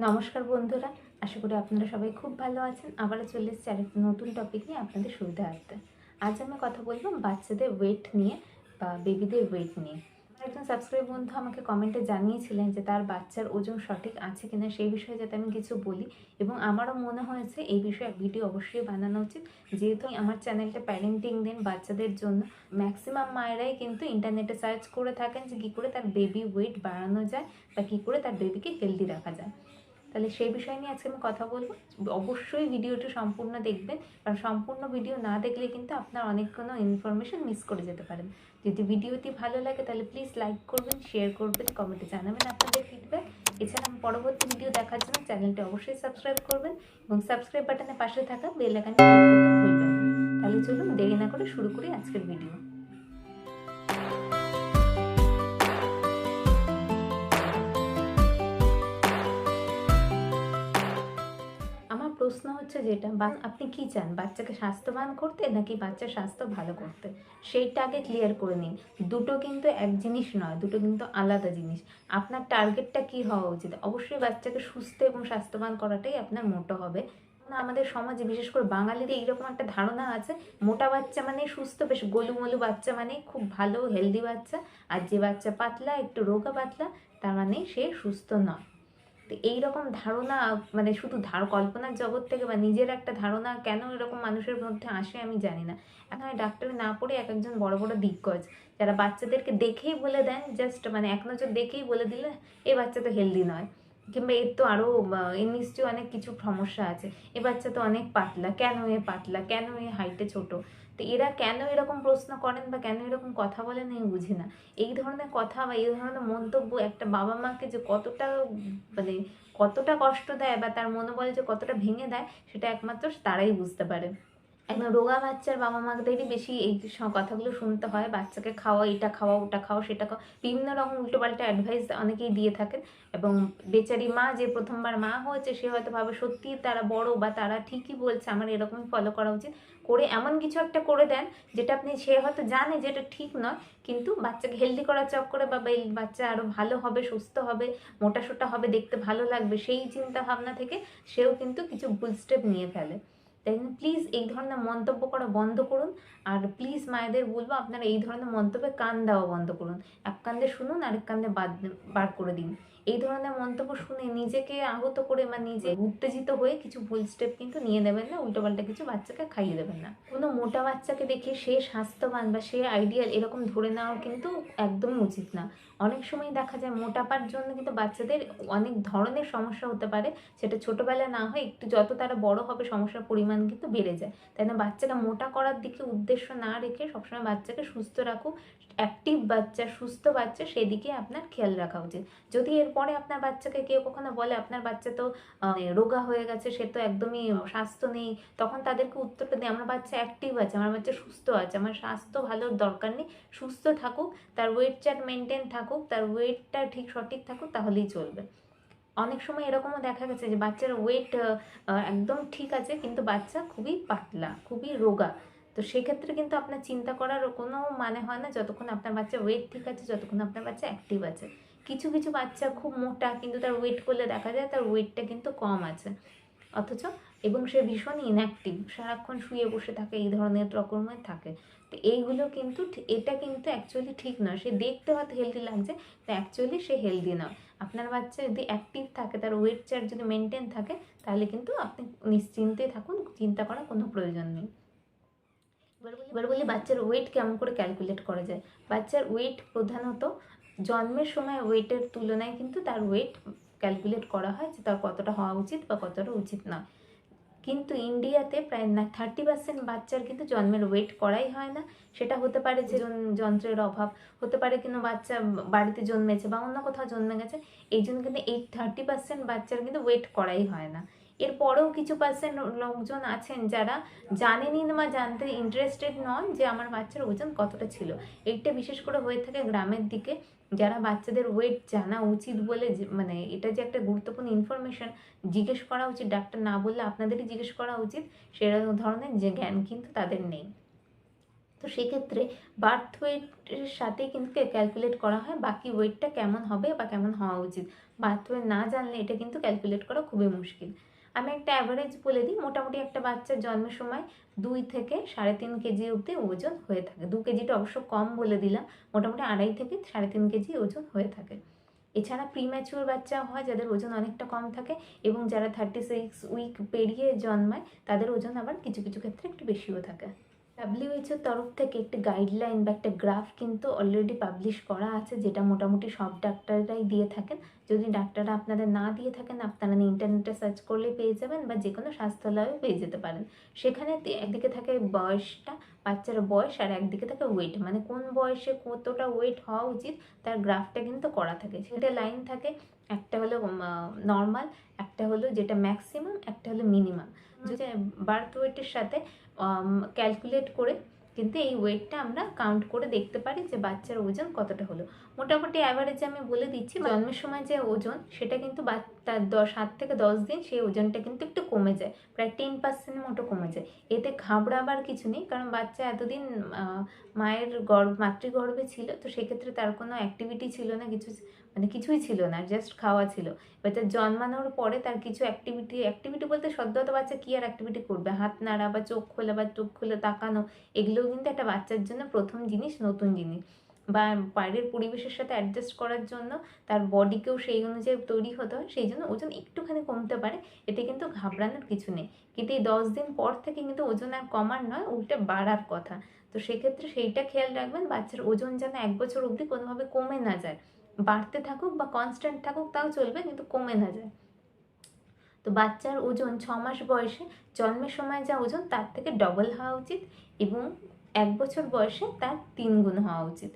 নমস্কার বন্ধুরা, আশা করি আপনারা সবাই খুব ভালো আছেন। আবারও চলে এসেছি আরেকটা নতুন টপিক নিয়ে আপনাদের সুবিধার্থে। আজ আমি কথা বলবো বাচ্চাদের ওয়েট নিয়ে বা বেবিদের ওয়েট নিয়ে। আমার একজন সাবস্ক্রাইব বন্ধু আমাকে কমেন্টে জানিয়েছিলেন যে তার বাচ্চার ওজন সঠিক আছে কিনা সেই বিষয়ে যাতে আমি কিছু বলি, এবং আমারও মনে হয়েছে এই বিষয়ে ভিডিও অবশ্যই বানানো উচিত। যেহেতু আমার চ্যানেলটা প্যারেন্টিং দেন বাচ্চাদের জন্য, ম্যাক্সিমাম মায়েরাই কিন্তু ইন্টারনেটে সার্চ করে থাকেন যে কী করে তার বেবি ওয়েট বাড়ানো যায় বা কী করে তার বেবিকে হেলদি রাখা যায়। তাহলে সেই বিষয় নিয়ে আজকে আমি কথা বলবো। অবশ্যই ভিডিওটি সম্পূর্ণ দেখবেন, কারণ সম্পূর্ণ ভিডিও না দেখলে কিন্তু আপনার অনেক কোনো ইনফরমেশন মিস করে যেতে পারেন। যদি ভিডিওটি ভালো লাগে তাহলে প্লিজ লাইক করবেন, শেয়ার করবেন, কমেন্টে জানাবেন আপনাদের ফিডব্যাক। এছাড়া আমি পরবর্তী ভিডিও দেখার জন্য চ্যানেলটি অবশ্যই সাবস্ক্রাইব করবেন এবং সাবস্ক্রাইব বাটনের পাশে থাকা বেল আইকনটি ক্লিক করতে ভুলবেন না। তাহলে চলুন দেরি না করে শুরু করি আজকের ভিডিও। আমার প্রশ্ন হচ্ছে যেটা, আপনি কি চান, বাচ্চাকে স্বাস্থ্যবান করতে নাকি বাচ্চার স্বাস্থ্য ভালো করতে? সেইটা আগে ক্লিয়ার করে নিন। দুটো কিন্তু এক জিনিস নয়, দুটো কিন্তু আলাদা জিনিস। আপনার টার্গেটটা কি হওয়া উচিত? অবশ্যই বাচ্চাকে সুস্থ এবং স্বাস্থ্যবান করাটাই আপনার মোটো হবে। আমাদের সমাজে বিশেষ করে বাঙালিদের এইরকম একটা ধারণা আছে, মোটা বাচ্চা মানে সুস্থ, বেশ গোলুমলু বাচ্চা মানে খুব ভালো হেলদি বাচ্চা, আর যে বাচ্চা পাতলা একটু রোগা পাতলা তার মানে সে সুস্থ নয়। তো এইরকম ধারণা মানে শুধু কল্পনার জগৎ থেকে বা নিজের একটা ধারণা কেন এরকম মানুষের মধ্যে আসে আমি জানি না। এখন আমি ডাক্তারি না পড়ে এক একজন বড় বড় দিগ্গজ যারা বাচ্চাদেরকে দেখেই বলে দেন, জাস্ট মানে এক নজর দেখেই বলে দিলে এই বাচ্চা তো হেলদি নয়, কিংবা এর তো আরও এর নিশ্চয়ই অনেক কিছু সমস্যা আছে, এ বাচ্চা তো অনেক পাতলা, কেন এ পাতলা, কেন এ হাইটে ছোট। তো এরা কেন এরকম প্রশ্ন করেন বা কেন এরকম কথা বলেন আমি বুঝি না। এই ধরনের কথা বা এই ধরনের মন্তব্য একটা বাবা মাকে যে কতটা মানে কতটা কষ্ট দেয় বা তার মনোবল যে কতটা ভেঙে দেয় সেটা একমাত্র তারাই বুঝতে পারে। একদম রোগা বাচ্চার বাবা মাদেরই বেশি এই কথাগুলো শুনতে হয়, বাচ্চাকে খাওয়া, এটা খাওয়া, ওটা খাওয়া, সেটা খাওয়া, বিভিন্ন রকম উল্টোপাল্টা অ্যাডভাইস অনেকেই দিয়ে থাকেন। এবং বেচারি মা যে প্রথমবার মা হয়েছে সে হয়তো ভাবে সত্যি তারা বড় বা তারা ঠিকই বলছে, আমার এরকমই ফলো করা উচিত, করে এমন কিছু একটা করে দেন যেটা আপনি, সে হয়তো জানে যে এটা ঠিক নয়, কিন্তু বাচ্চাকে হেলদি করার চক্করে বা বাচ্চা আরও ভালো হবে, সুস্থ হবে, মোটাসোটা হবে, দেখতে ভালো লাগবে, সেই চিন্তা ভাবনা থেকে সেও কিন্তু কিছু ভুল স্টেপ নিয়ে ফেলে। তাই জন্য প্লিজ এই ধরনের মন্তব্য করা বন্ধ করুন। আর প্লিজ মায়েদের বলবো আপনারা এই ধরনের মন্তব্যে কান দেওয়া বন্ধ করুন। এক কান্দে শুনুন, আরেক কান্দে বার করে দিন। এই ধরনের মন্তব্য শুনে নিজেকে আহত করে বা নিজে উত্তেজিত হয়ে কিছু ভুল স্টেপ কিন্তু নিয়ে দেবেন না, উল্টোপাল্টা কিছু বাচ্চাকে খাইয়ে দেবেন না। কোনো মোটা বাচ্চাকে দেখে সে স্বাস্থ্যবান বা সে আইডিয়াল এরকম ধরে নেওয়া কিন্তু একদমই উচিত না। অনেক সময় দেখা যায় মোটাপার জন্য কিন্তু বাচ্চাদের অনেক ধরনের সমস্যা হতে পারে, সেটা ছোটোবেলা না হয় একটু যত তারা বড় হবে সমস্যার পরিমাণ কিন্তু বেড়ে যায়। তাই না, বাচ্চাকে মোটা করার দিকে উদ্দেশ্য না রেখে সবসময় বাচ্চাকে সুস্থ রাখুক, অ্যাক্টিভ বাচ্চা, সুস্থ বাচ্চা, সেদিকে আপনার খেয়াল রাখা উচিত। যদি এরপরে আপনার বাচ্চাকে কেউ কখনো বলে আপনার বাচ্চা তো রোগা হয়ে গেছে, সে তো একদমই স্বাস্থ্য নেই, তখন তাদেরকে উত্তরটা দিই আমার বাচ্চা অ্যাক্টিভ আছে, আমার বাচ্চা সুস্থ আছে, আমার স্বাস্থ্য ভালোর দরকার নেই, সুস্থ থাকুক, তার ওয়েট চার্ট মেনটেন থাকুক, তার ওয়েটটা ঠিক সঠিক থাকুক, তাহলেই চলবে। অনেক সময় এরকমও দেখা গেছে যে বাচ্চার ওয়েট একদম ঠিক আছে কিন্তু বাচ্চা খুবই পাতলা, খুবই রোগা। তো সেক্ষেত্রে কিন্তু আপনার চিন্তা করার কোনো মানে হয় না যতক্ষণ আপনার বাচ্চা ওয়েট ঠিক আছে, যতক্ষণ আপনার বাচ্চা অ্যাক্টিভ আছে। কিছু কিছু বাচ্চা খুব মোটা কিন্তু তার ওয়েট করলে দেখা যায় তার ওয়েটটা কিন্তু কম আছে, অথচ এবং সে ভীষণ ইনঅ্যাক্টিভ, সারাক্ষণ শুয়ে বসে থাকে, এই ধরনের রকমের থাকে। তো এইগুলো কিন্তু এটা কিন্তু অ্যাকচুয়ালি ঠিক নয়। সে দেখতে হয়তো হেলদি লাগছে, তো অ্যাকচুয়ালি সে হেলদি নয়। আপনার বাচ্চা যদি অ্যাক্টিভ থাকে, তার ওয়েট চার্ট যদি মেনটেন থাকে, তাহলে কিন্তু আপনি নিশ্চিন্তে থাকুন, চিন্তা করার কোনো প্রয়োজন নেই। এবার বলি বাচ্চার ওয়েট কেমন করে ক্যালকুলেট করা যায়। বাচ্চার ওয়েট প্রধানত জন্মের সময় ওয়েটের তুলনায় কিন্তু তার ওয়েট ক্যালকুলেট করা হয় যে তার কতটা হওয়া উচিত বা কতটা উচিত নয়। কিন্তু ইন্ডিয়াতে প্রায় 30% বাচ্চার কিন্তু জন্মের ওয়েট করাই হয় না। সেটা হতে পারে যে যন্ত্রের অভাব, হতে পারে কিন্তু বাচ্চা বাড়িতে জন্মেছে বা অন্য কোথাও জন্মে গেছে, এই জন্য কিন্তু এই 30% বাচ্চার কিন্তু ওয়েট করাই হয় না। এরপরেও কিছু পার্সেন্ট লোকজন আছেন যারা জানেনই না বা জানতে ইন্টারেস্টেড নন যে আমার বাচ্চার ওজন কতটা ছিল। এইটা বিশেষ করে হয়ে থাকে গ্রামের দিকে, যারা বাচ্চাদের ওয়েট জানা উচিত বলে মানে এটা যে একটা গুরুত্বপূর্ণ ইনফরমেশন, জিজ্ঞেস করা উচিত, ডাক্তার না বললে আপনাদেরই জিজ্ঞেস করা উচিত, সেরকম ধরনের যে জ্ঞান কিন্তু তাদের নেই। তো সেক্ষেত্রে বার্থ ওয়েটের সাথে কিন্তু ক্যালকুলেট করা হয় বাকি ওয়েটটা কেমন হবে বা কেমন হওয়া উচিত। বার্থ ওয়েট না জানলে এটা কিন্তু ক্যালকুলেট করা খুবই মুশকিল। আমি একটা অ্যাভারেজ বলে দিই, মোটামুটি একটা বাচ্চার জন্মের সময় 2 থেকে 3.5 কেজি অবধি ওজন হয়ে থাকে। 2 কেজিটা অবশ্য কম বলে দিলাম, মোটামুটি 2.5 থেকে 3.5 কেজি ওজন হয়ে থাকে। এছাড়া প্রিম্যাচিওর বাচ্চা হয় যাদের ওজন অনেকটা কম থাকে, এবং যারা 36 উইক পেরিয়ে জন্মায় তাদের ওজন আবার কিছু কিছু ক্ষেত্রে একটু বেশিও থাকে। WHO তরফ থেকে একটি গাইডলাইন বা একটা গ্রাফ কিন্তু অলরেডি পাবলিশ করা আছে, যেটা মোটামুটি সব ডাক্তাররাই দিয়ে থাকেন। যদি ডাক্তাররা আপনাদের না দিয়ে থাকেন, আপনারা ইন্টারনেটে সার্চ করলে পেয়ে যাবেন বা যে কোনো স্বাস্থ্যালয়ে পেয়ে যেতে পারেন। সেখানে একদিকে থাকে বয়সটা, বাচ্চার বয়স, আর একদিকে থাকে ওয়েট, মানে কোন বয়সে কতটা ওয়েট হওয়া উচিত তার গ্রাফটা কিন্তু করা থাকে। সেটা লাইন থাকে, একটা হলো নর্মাল, একটা হলো যেটা ম্যাক্সিমাম, একটা হলো মিনিমাম। যদি বার্থ ওয়েটের সাথে ক্যালকুলেট করে কিন্তু এই ওয়েটটা আমরা কাউন্ট করে দেখতে পারি যে বাচ্চার ওজন কতটা হলো। মোটামুটি অ্যাভারেজে আমি বলে দিচ্ছি, জন্মের সময় যে ওজন সেটা কিন্তু তার 7 থেকে 10 দিন সেই ওজনটা কিন্তু একটু কমে যায়, প্রায় 10% মতো কমে যায়। এতে ঘাবড়াবার কিছু নেই, কারণ বাচ্চা এতদিন মায়ের মাতৃগর্ভে ছিল, তো সেক্ষেত্রে তার কোনো অ্যাক্টিভিটি ছিল না, মানে কিছুই ছিল না, জাস্ট খাওয়া ছিল। এবার তার জন্মানোর পরে তার কিছু অ্যাক্টিভিটি বলতে সদ্যজাত বাচ্চা কী আর অ্যাক্টিভিটি করবে, হাত নাড়া বা চোখ খোলা বা চোখ খুলে তাকানো, এগুলোও কিন্তু একটা বাচ্চার জন্য প্রথম জিনিস, নতুন জিনিস। বা বাইরের পরিবেশের সাথে অ্যাডজাস্ট করার জন্য তার বডিকেও সেই অনুযায়ী তৈরি হতে হয়, সেই জন্য ওজন একটুখানি কমতে পারে, এতে কিন্তু ঘাবড়ানোর কিছু নেই। কিন্তু এই 10 দিন পর থেকে কিন্তু ওজন আর কমার নয়, উল্টে বাড়ার কথা। তো সেক্ষেত্রে সেইটা খেয়াল রাখবেন, বাচ্চার ওজন যেন 1 বছর অবধি কোনোভাবে কমে না যায়, বাড়তে থাকুক বা কনস্ট্যান্ট থাকুক তাও চলবে, কিন্তু কমে না যায়। তো বাচ্চার ওজন 6 মাস বয়সে জন্মের সময় যা ওজন তার থেকে ডবল হওয়া উচিত, এবং 1 বছর বয়সে তার 3 গুণ হওয়া উচিত।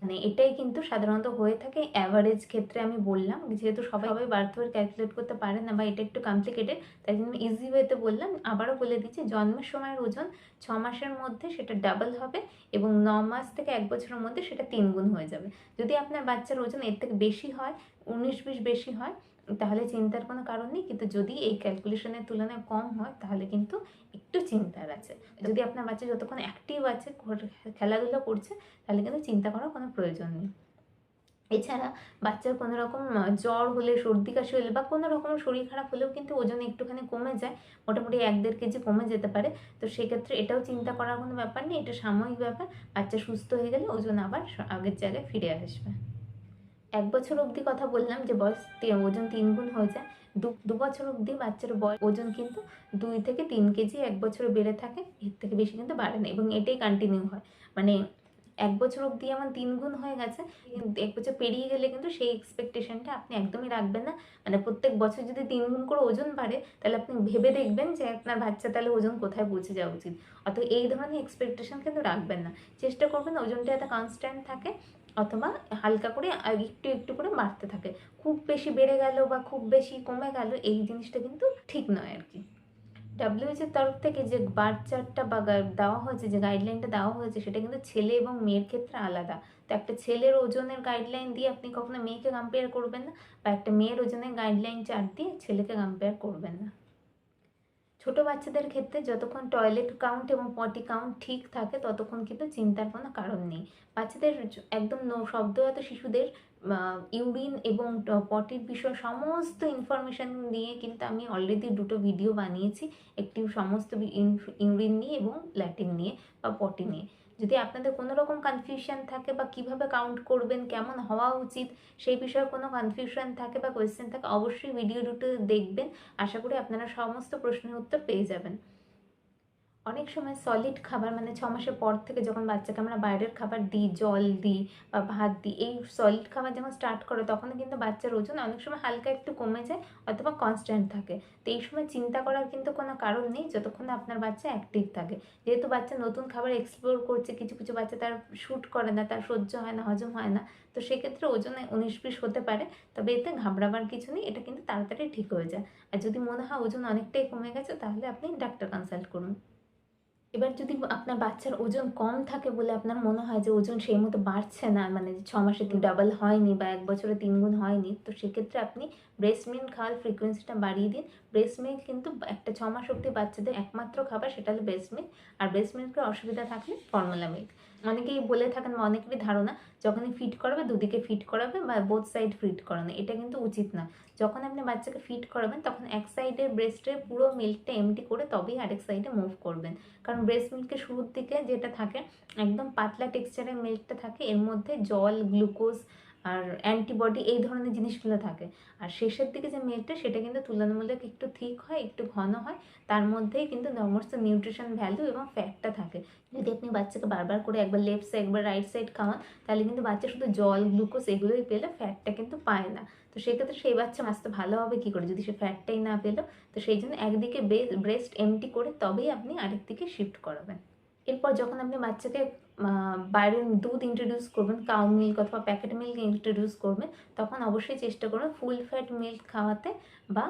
মানে এটাই কিন্তু সাধারণত হয়ে থাকে অ্যাভারেজ ক্ষেত্রে। আমি বললাম যেহেতু সবাই বার্থ ওয়েট ক্যালকুলেট করতে পারে না বা এটা একটু কমপ্লিকেটেড, তাই জন্য ইজি ওয়েতে বললাম। আবারও বলে দিচ্ছি, জন্মের সময়ের ওজন 6 মাসের মধ্যে সেটা ডাবল হবে, এবং 9 মাস থেকে 1 বছরের মধ্যে সেটা 3 গুণ হয়ে যাবে। যদি আপনার বাচ্চার ওজন এর থেকে বেশি হয়, 19-20 বেশি হয়, তাহলে চিন্তার কোনো কারণ নেই। কিন্তু যদি এই ক্যালকুলেশনের তুলনায় কম হয় তাহলে কিন্তু একটু চিন্তার আছে। যদি আপনার বাচ্চা যতক্ষণ অ্যাক্টিভ আছে, খেলাধুলা করছে, তাহলে কিন্তু চিন্তা করার কোনো প্রয়োজন নেই। এছাড়া বাচ্চার কোনো রকম জ্বর হলে, সর্দি কাশি হলে বা কোনো রকম শরীর খারাপ হলেও কিন্তু ওজন একটুখানি কমে যায়, মোটামুটি 1-1.5 কেজি কমে যেতে পারে। তো সেক্ষেত্রে এটাও চিন্তা করার কোনো ব্যাপার নেই, এটা সাময়িক ব্যাপার। বাচ্চা সুস্থ হয়ে গেলে ওজন আবার আগের জায়গায় ফিরে আসবে। 1 বছর অবধি কথা বললাম যে ওজন 3 গুণ হয়ে যায়। 2 বছর অবধি বাচ্চার ওজন কিন্তু 2 থেকে 3 কেজি 1 বছরে বেড়ে থাকে, এর থেকে বেশি কিন্তু বাড়ে না, এবং এটাই কন্টিনিউ হয়। মানে 1 বছর অবধি আমার 3 গুণ হয়ে গেছে, 1 বছর পেরিয়ে গেলে কিন্তু সেই এক্সপেকটেশনটা আপনি একদমই রাখবেন না। মানে প্রত্যেক বছর যদি 3 গুণ করে ওজন বাড়ে, তাহলে আপনি ভেবে দেখবেন যে আপনার বাচ্চা তাহলে ওজন কোথায় পৌঁছে যাওয়া উচিত। অতএব এই ধরনের এক্সপেকটেশন কিন্তু রাখবেন না। চেষ্টা করবেন ওজনটা যাতে কনস্ট্যান্ট থাকে, অথবা হালকা করে একটু একটু করে বাড়তে থাকে। খুব বেশি বেড়ে গেল বা খুব বেশি কমে গেল, এই জিনিসটা কিন্তু ঠিক নয় আর কি। WHO তরফ থেকে যে বার্থ চার্টটা বা দেওয়া হয়েছে, যে গাইডলাইনটা দেওয়া হয়েছে, সেটা কিন্তু ছেলে এবং মেয়ের ক্ষেত্রে আলাদা। তো একটা ছেলের ওজনের গাইডলাইন দিয়ে আপনি কখনো মেয়েকে কম্পেয়ার করবেন না, বা একটা মেয়ের ওজনের গাইডলাইন চার্ট দিয়ে ছেলেকে কম্পেয়ার করবেন না। ছোট বাচ্চাদের ক্ষেত্রে যতক্ষণ টয়লেট কাউন্ট এবং পটি কাউন্ট ঠিক থাকে ততক্ষণ কিন্তু চিন্তার কোনো কারণ নেই। বাচ্চাদের একদম সদ্যোজাত শিশুদের ইউরিন এবং পটির বিষয়ে সমস্ত ইনফরমেশান দিয়ে কিন্তু আমি অলরেডি 2টো ভিডিও বানিয়েছি, একটি সমস্ত ইউরিন নিয়ে এবং ল্যাটিন নিয়ে বা পটি নিয়ে। যদি আপনাদের কোনো রকম কনফিউশন থাকে বা কিভাবে কাউন্ট করবেন, কেমন হওয়া উচিত, সেই বিষয়ে কোনো কনফিউশন থাকে বা কোয়েশ্চেন থাকে, অবশ্যই ভিডিও 2টো দেখবেন। আশা করি আপনারা সমস্ত প্রশ্নের উত্তর পেয়ে যাবেন। অনেক সময় সলিড খাবার, মানে 6 মাসের পর থেকে যখন বাচ্চাকে আমরা বাইরের খাবার দিই, জল দিই বা ভাত দিই, এই সলিড খাবার যখন স্টার্ট করে তখনও কিন্তু বাচ্চার ওজন অনেক সময় হালকা একটু কমে যায় অথবা কনস্ট্যান্ট থাকে। তো এই সময় চিন্তা করার কিন্তু কোনো কারণ নেই, যতক্ষণ আপনার বাচ্চা অ্যাক্টিভ থাকে। যেহেতু বাচ্চা নতুন খাবার এক্সপ্লোর করছে, কিছু কিছু বাচ্চা তার শ্যুট করে না, তার সহ্য হয় না, হজম হয় না, তো সেক্ষেত্রে ওজনে 19-20 হতে পারে। তবে এতে ঘাবড়াবার কিছু নেই, এটা কিন্তু তাড়াতাড়ি ঠিক হয়ে যায়। আর যদি মনে হয় ওজন অনেকটাই কমে গেছে, তাহলে আপনি ডাক্তার কনসাল্ট করুন। এবার যদি আপনার বাচ্চার ওজন কম থাকে বলে আপনার মনে হয় যে ওজন সেই মতো বাড়ছে না, মানে 6 মাসে ডাবল হয়নি বা 1 বছরে 3 গুণ হয়নি, তো সেক্ষেত্রে আপনি ব্রেস্ট মিল্ক খাওয়ার ফ্রিকোয়েন্সিটা বাড়িয়ে দিন। ব্রেস্ট মিল্ক কিন্তু একটা 6 মাস অবধি বাচ্চাদের একমাত্র খাবার, সেটা হলো ব্রেস্ট মিল্ক। আর ব্রেস্ট মিল্কের অসুবিধা থাকলে ফর্মুলা মিল্ক। অনেকেই বলে থাকেন বা অনেকেরই ধারণা যখনই ফিড করাবে দুদিকে ফিড করাবে বা বোথ সাইড ফিড করানো, এটা কিন্তু উচিত না। যখন আপনি বাচ্চাকে ফিড করাবেন তখন এক সাইডের ব্রেস্টের পুরো মিল্কটা এমটি করে তবেই আরেক সাইডে মুভ করবেন। কারণ ব্রেস্ট মিল্কের শুরুর দিকে যেটা থাকে একদম পাতলা টেক্সচারের মিল্কটা থাকে, এর মধ্যে জল, গ্লুকোজ আর অ্যান্টিবডি এই ধরনের জিনিসগুলো থাকে। আর শেষের দিকে যে মিল্কটা সেটা কিন্তু তুলনামূলক একটু থিক হয়, একটু ঘন হয়, তার মধ্যেই কিন্তু সমস্ত নিউট্রিশন ভ্যালু এবং ফ্যাটটা থাকে। যদি আপনি বাচ্চাকে বারবার করে একবার লেফট সাইড একবার রাইট সাইড খাওয়ান তাহলে কিন্তু বাচ্চা শুধু জল, গ্লুকোজ এগুলোই পেলে ফ্যাটটা কিন্তু পায় না। তো সেক্ষেত্রে সেই বাচ্চা স্বাস্থ্য ভালো হবে কী করে যদি সে ফ্যাটটাই না পেলো? তো সেই জন্য একদিকে ব্রেস্ট এমটি করে তবেই আপনি আরেক দিকে শিফট করাবেন। এরপর যখন আপনি বাচ্চাকে বাইরের দুধ ইন্ট্রোডিউস করবেন, কাউ মিল্ক অথবা প্যাকেট মিল্ক ইন্ট্রোডিউস করবেন, তখন অবশ্যই চেষ্টা করবেন ফুল ফ্যাট মিল্ক খাওয়াতে বা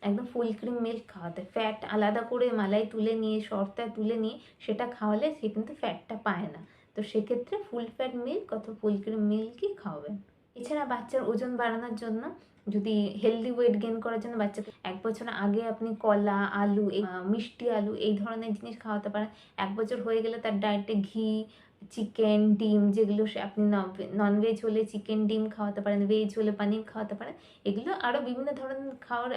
একদম ফুল ক্রিম মিল্ক খাওয়াতে। ফ্যাট আলাদা করে মালাই তুলে নিয়ে, সরটা তুলে নিয়ে সেটা খাওয়ালে সে কিন্তু ফ্যাটটা পায় না। তো সেক্ষেত্রে ফুল ফ্যাট মিল্ক অথবা ফুল ক্রিম মিল্কই খাওয়াবেন। এছাড়া বাচ্চার ওজন বাড়ানোর জন্য, যদি হেলদি ওয়েট গেইন করার জন্য বাচ্চাকে 1 বছর আগে আপনি কলা, আলু, মিষ্টি আলু এই ধরনের জিনিস খাওয়াতে পারেন। 1 বছর হয়ে গেলে তার ডায়েটে ঘি, চিকেন, ডিম, যেগুলো আপনি ননভেজ হলে চিকেন, ডিম খাওয়াতে পারেন, ভেজ হলে পানির খাওয়াতে পারেন। এগুলো আরও বিভিন্ন ধরনের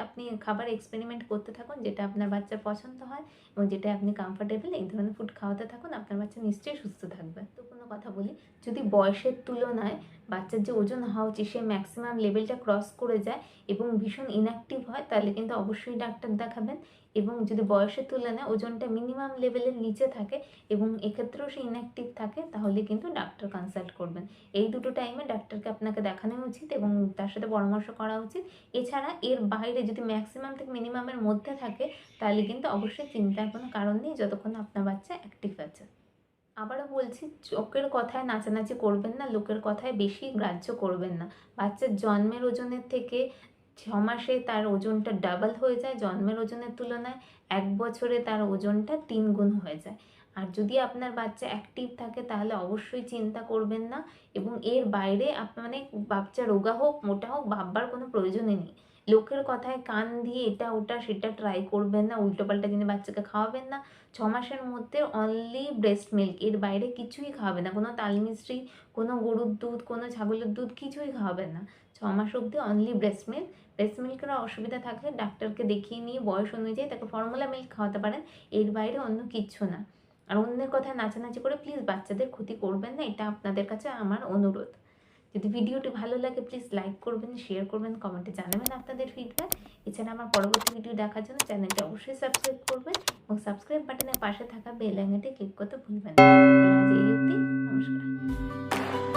আপনি খাবার এক্সপেরিমেন্ট করতে থাকুন, যেটা আপনার বাচ্চার পছন্দ হয় এবং যেটা আপনি কমফোর্টেবল, এই ধরনের ফুড খাওয়াতে থাকুন। আপনার বাচ্চা নিশ্চয়ই সুস্থ থাকবে। তো কোনো কথা বলি, যদি বয়সের তুলনায় বাচ্চার যে ওজন হওয়া উচিত সে ম্যাক্সিমাম লেভেলটা ক্রস করে যায় এবং ভীষণ ইনঅ্যাক্টিভ হয়, তাহলে কিন্তু অবশ্যই ডাক্তার দেখাবেন। এবং যদি বয়সের তুলনায় ওজনটা মিনিমাম লেভেলের নিচে থাকে এবং এক্ষেত্রেও সে ইনঅ্যাক্টিভ থাকে, তাহলে কিন্তু ডাক্তার কনসাল্ট করবেন। এই দুটো টাইমে ডাক্তারকে আপনাকে দেখানো উচিত এবং তার সাথে পরামর্শ করা উচিত। এছাড়া এর বাইরে যদি ম্যাক্সিমাম থেকে মিনিমামের মধ্যে থাকে তাহলে কিন্তু অবশ্যই চিন্তার কোনো কারণ নেই, যতক্ষণ আপনার বাচ্চা অ্যাক্টিভ আছে। আবারও বলছি, লোকের কথায় নাচানাচি করবেন না, লোকের কথায় বেশি গ্রাহ্য করবেন না। বাচ্চার জন্মের ওজনের থেকে 6 মাসে তার ওজনটা ডাবল হয়ে যায়, জন্মের ওজনের তুলনায় 1 বছরে তার ওজনটা 3 গুণ হয়ে যায়। আর যদি আপনার বাচ্চা অ্যাক্টিভ থাকে তাহলে অবশ্যই চিন্তা করবেন না এবং এর বাইরে মানে বাচ্চা রোগা হোক, মোটা হোক, ভাববার কোনো প্রয়োজনই নেই। লোকের কথায় কান দিয়ে এটা ওটা সেটা ট্রাই করবেন না, উল্টোপাল্টা জিনিস বাচ্চাকে খাওয়াবেন না। 6 মাসের মধ্যে অনলি ব্রেস্ট মিল্ক, এর বাইরে কিছুই খাওয়াবেন না। কোনো তাল মিছরি, কোনো গরুর দুধ, কোনো ছাগলের দুধ কিছুই খাওয়াবেন না। 6 মাস অবধি অনলি ব্রেস্ট মিল্ক। ব্রেস্ট মিল্কের অসুবিধা থাকলে ডাক্তারকে দেখিয়ে নিয়ে বয়স অনুযায়ী তাকে ফর্মুলা মিল্ক খাওয়াতে পারেন, এর বাইরে অন্য কিচ্ছু না। আর অন্যের কথায় নাচানাচি করে প্লিজ বাচ্চাদের ক্ষতি করবেন না, এটা আপনাদের কাছে আমার অনুরোধ। যদি ভিডিওটি ভালো লাগে প্লিজ লাইক করবেন, শেয়ার করবেন, কমেন্টে জানাবেন আপনাদের ফিডব্যাক। এছাড়া আমার পরবর্তী ভিডিও দেখার জন্য চ্যানেলটা অবশ্যই সাবস্ক্রাইব করবেন এবং সাবস্ক্রাইব বাটনের পাশে থাকা বেল আইকনটি ক্লিক করতে ভুলবেন না। আজ এই অবধি, নমস্কার।